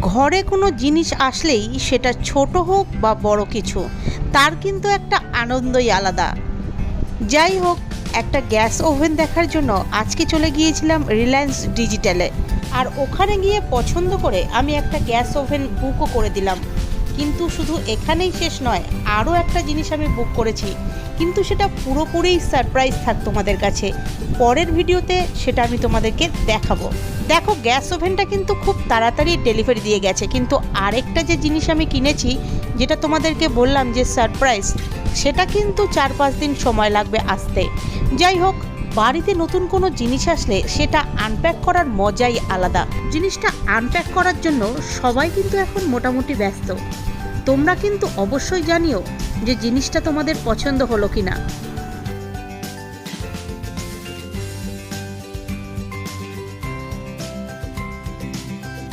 ঘরে কোনো জিনিস আসলেই সেটা ছোট হোক বা বড় কিছু, তার কিন্তু একটা আনন্দই আলাদা। যাই হোক, একটা গ্যাস ওভেন দেখার জন্য আজকে চলে গিয়েছিলাম রিলায়েন্স ডিজিটালে। আর ওখানে গিয়ে পছন্দ করে আমি একটা গ্যাস ওভেন বুকও করে দিলাম। কিন্তু শুধু এখানেই শেষ নয়, আরও একটা জিনিস আমি বুক করেছি, কিন্তু সেটা পুরোপুরি সারপ্রাইজ থাক তোমাদের কাছে। পরের ভিডিওতে সেটা আমি তোমাদেরকে দেখাবো। দেখো, গ্যাস ওভেনটা কিন্তু খুব তাড়াতাড়ি ডেলিভারি দিয়ে গেছে, কিন্তু আরেকটা যে জিনিস আমি কিনেছি, যেটা তোমাদেরকে বললাম যে সারপ্রাইজ, সেটা কিন্তু 4-5 দিন সময় লাগবে আসতে। যাই হোক, বাড়িতে নতুন কোনো জিনিস আসলে সেটা আনপ্যাক করার মজাই আলাদা। জিনিসটা আনপ্যাক করার জন্য সবাই কিন্তু এখন মোটামুটি ব্যস্ত। তোমরা কিন্তু অবশ্যই জানিও যে জিনিসটা তোমাদের পছন্দ হলো কিনা।